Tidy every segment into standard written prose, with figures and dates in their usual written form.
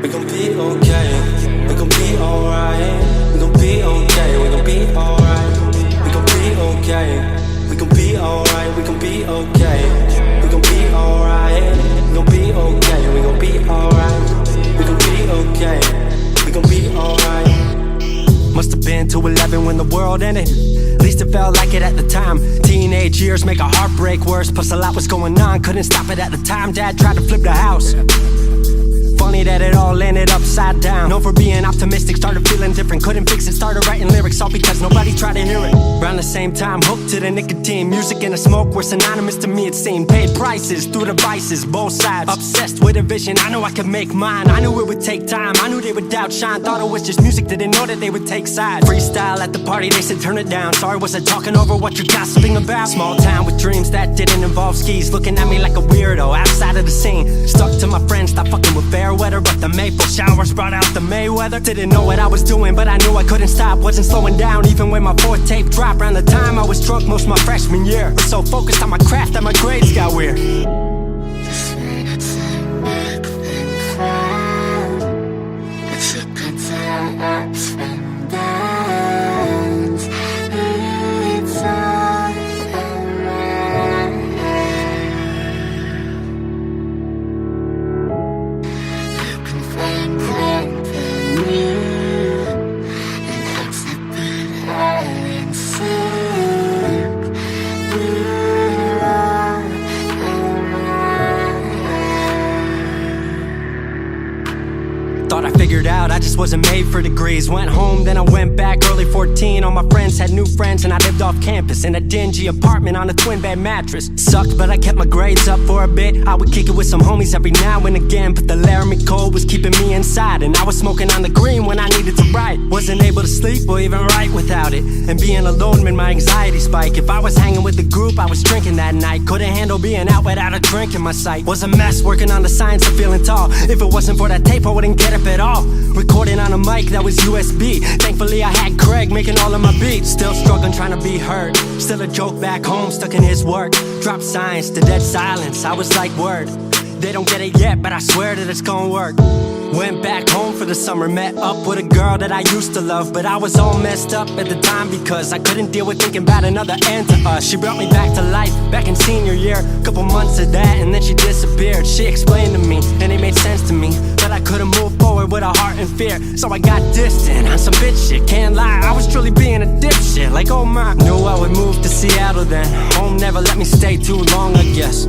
We gon' be okay, we gon' be alright. We gon' be okay, we gon' be alright. We gon' be okay, we gon' be alright. We gon' be okay, we gon' be alright. We gon' be okay, we gon' be alright. We gon' be okay, we gon' be alright. Must have been 2:11 when the world ended. At least it felt like it at the time. Teenage years make a heartbreak worse. Plus a lot was going on, couldn't stop it at the time. Dad tried to flip the house. Funny that it all ended upside down. Known for being optimistic, started feeling different. Couldn't fix it, started writing lyrics, all because nobody tried to hear it. Around the same time, hooked to the nicotine. Music and the smoke were synonymous to me, it seemed. Paid prices through the vices, both sides. Obsessed with a vision, I knew I could make mine. I knew it would take time, I knew they would outshine. Thought it was just music, didn't know that they would take sides. Freestyle at the party, they said turn it down. Sorry, was I talking over what you're gossiping about? Small town with dreams that didn't involve skis. Looking at me like a weirdo, outside of the scene. Stuck to my friends, stopped fucking with fair weather. But the maple showers brought out the Mayweather. Didn't know what I was doing, but I knew I couldn't stop. Wasn't slowing down, even when my fourth tape dropped. Around the time I was drunk most my freshman year. Was so focused on my craft that my grades got weird. Thought I figured out I just wasn't made for degrees. Went home, then I went back early 14. All my friends had new friends and I lived off campus in a dingy apartment on a twin bed mattress. Sucked, but I kept my grades up for a bit. I would kick it with some homies every now and again, but the Laramie cold was keeping me inside. And I was smoking on the green when I needed to write. Wasn't able to sleep or even write without it. And being alone made my anxiety spike. If I was hanging with the group, I was drinking that night. Couldn't handle being out without a drink in my sight. Was a mess working on the science of feeling tall. If it wasn't for that tape, I wouldn't get up at all. Recording on a mic that was USB. Thankfully I had Craig making all of my beats. Still struggling trying to be heard. Still a joke back home, stuck in his work. Dropped science to dead silence, I was like word. They don't get it yet, but I swear that it's gonna work. Went back home for the summer, met up with a girl that I used to love. But I was all messed up at the time because I couldn't deal with thinking about another end to us. She brought me back to life, back in senior year. Couple months of that and then she disappeared. She explained to me, and it made sense to me, that I couldn't move forward with a heart in fear. So I got distant on some bitch shit, can't lie, I was truly being a dipshit. Like oh my, knew I would move to Seattle then. Home never let me stay too long, I guess.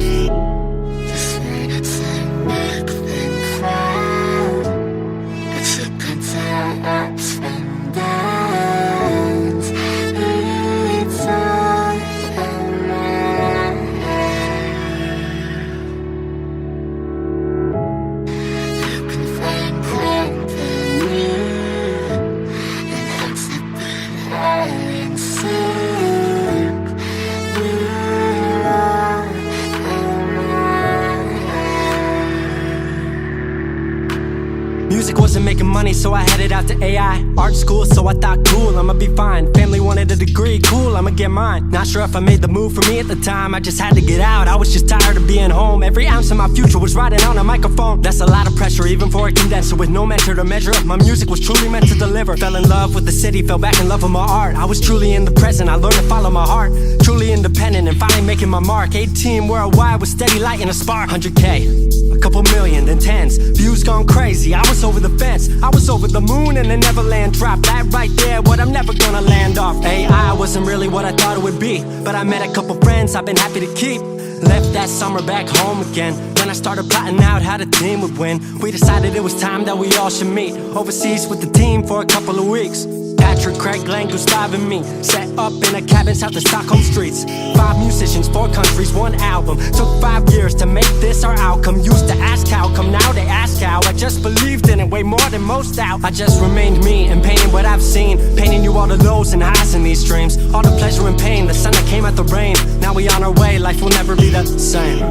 Music wasn't making money, so I headed out to AI art school, so I thought cool, I'ma be fine. Family wanted a degree, cool, I'ma get mine. Not sure if I made the move for me at the time, I just had to get out. I was just tired of being home. Every ounce of my future was riding on a microphone. That's a lot of pressure, even for a condenser. With no mentor to measure up, my music was truly meant to deliver. Fell in love with the city, fell back in love with my art. I was truly in the present, I learned to follow my heart. Truly independent and finally making my mark. 18 worldwide with steady light and a spark. 100K, a couple million, then tens. Views gone crazy, I was over the fence. I was over the moon and the Neverland drop. That right there, what I'm never gonna land off. AI wasn't really what I thought it would be, but I met a couple friends I've been happy to keep. Left that summer back home again. Then I started plotting out how the team would win. We decided it was time that we all should meet overseas with the team for a couple of weeks. Patrick, Craig, Glenn, Gustav and me set up in a cabin south of Stockholm streets. 5 musicians, 4 countries, 1 album. Took 5 years to make this our outcome. Used to ask how come, now they ask how. I just believed in it way more than most out. I just remained me and painting what I've seen, painting you all the lows and highs in these dreams, all the pleasure and pain, the sun that came out the rain. Now we on our way, life will never be the same.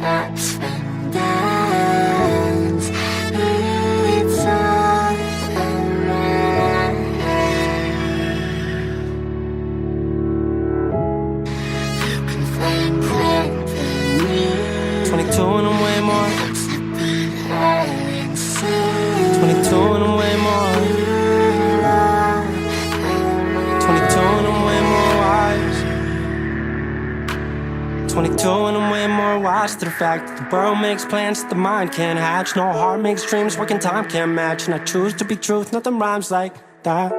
Ups and downs, it's all around. You can find company. 22 and I'm way more. 22 and I'm way more. 22 and I'm way more wise. 22 and I'm way more wise to the fact that the world makes plans that the mind can't hatch. No heart makes dreams, working time can't match. And I choose to be truth, nothing rhymes like that.